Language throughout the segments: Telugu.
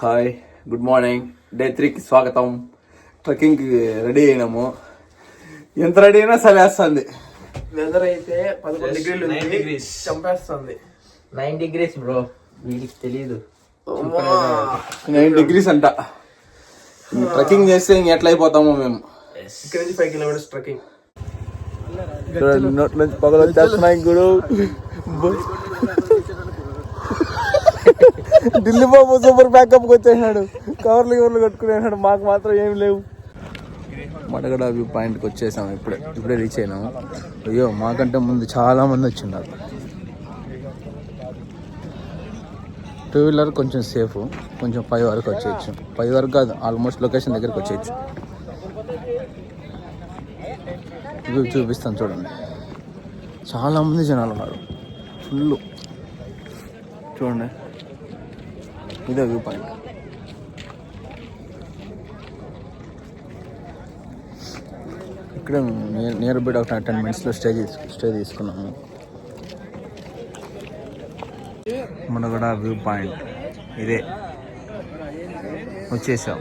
Hi, good morning. డే 3కి స్వాగతం. ట్రెక్కింగ్కి రెడీ అయినాము. ఎంత రెడీ అయినా చలేస్తుంది. వెదర్ అయితే 11 డిగ్రీలు, 9 డిగ్రీస్ చంపేస్తుంది. 9 degrees బ్రో, వీడికి తెలియదు. 9 degrees అంట. ట్రెక్కింగ్ చేస్తే ఇంక ఎట్లా అయిపోతామో మేము. ఇక్కడ నుంచి 5 kilometers ట్రెక్కింగ్. నోట్ల నుంచి పగలు వచ్చేస్తున్నాయి గుడు. ఢిల్లీ బాబు సూపర్ బ్యాకప్కి వచ్చేసినాడు. కవర్లు కట్టుకునేసాడు. మాకు మాత్రం ఏం లేవు. మడగడ వ్యూ పాయింట్కి వచ్చేసాము. ఇప్పుడే రీచ్ అయినాము. అయ్యో, మాకంటే ముందు చాలా మంది వచ్చిన్నారు. 2 వీలర్ కొంచెం సేఫ్. కొంచెం 5 వరకు వచ్చేయచ్చు. 5 వరకు కాదు, ఆల్మోస్ట్ లొకేషన్ దగ్గరికి వచ్చేయచ్చు. వ్యూ చూపిస్తాను చూడండి. చాలామంది జనాలు ఉన్నారు. ఫుల్ చూడండి. ఇదే వ్యూ పాయింట్. ఇక్కడ నియర్ బై ఒక 10 minutesలో స్టే తీసుకున్నాము. మునగడ వ్యూ పాయింట్ ఇదే. వచ్చేసాం.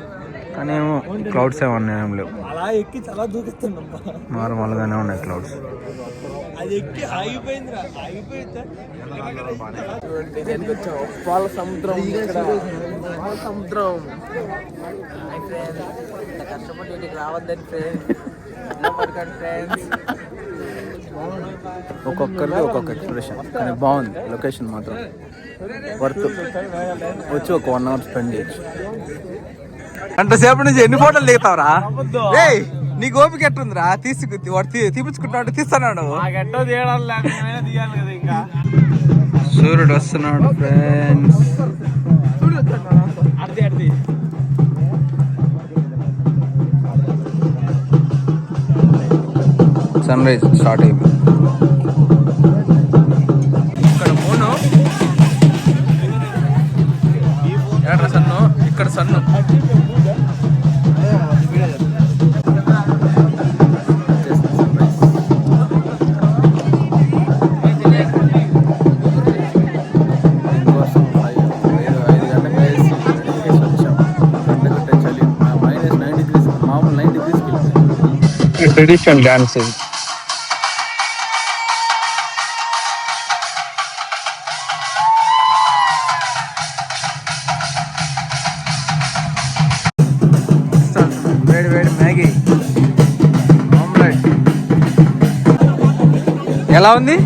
కానీ ఏమో క్లౌడ్స్ ఏమన్నా ఏం లేవు. నార్మల్గానే ఉన్నాయి క్లౌడ్స్. పాల సముద్రం. కష్టపడి ఇంటికి రావద్దని ఒక్కొక్కరిది ఒక్కొక్క ఎక్స్ప్రెషన్. కానీ బాగుంది లొకేషన్ మాత్రం. వర్త్. వచ్చి ఒక 1 hour స్పెండ్ చేయొచ్చు. గంట సేపటి నుంచి ఎన్ని ఫోటోలు దిగుతావురా? ఏయ్, నీకు ఓపిక ఎట్టుందిరా? తీపించుకుంటాడు, తీస్తున్నాడు. సూర్యుడు వస్తున్నాడు ఫ్రెండ్స్. సన్ రైజ్ స్టార్ట్ అయిపోయింది. ఇక్కడ మూను, ఎక్కడ సన్ను, ఇక్కడ సన్ను. Traditional dancing. వేడి మ్యాగీ ఆమ్లెట్. ఎలా ఉంది?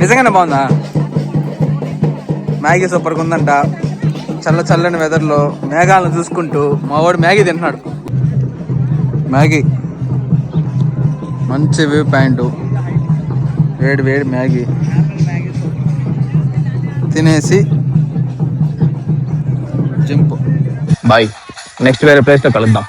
నిజంగానే బాగుందా? మ్యాగీ సూపర్గా ఉందంట. చల్లని వెదర్లో మేఘాలను చూసుకుంటూ మా వాడు మ్యాగీ తింటున్నాడు. మ్యాగీ మంచి వ్యూ పాయింట్. వేడి మ్యాగీ తినేసి జంప్. బాయ్, నెక్స్ట్ వేరే ప్లేస్లో కలుద్దాం.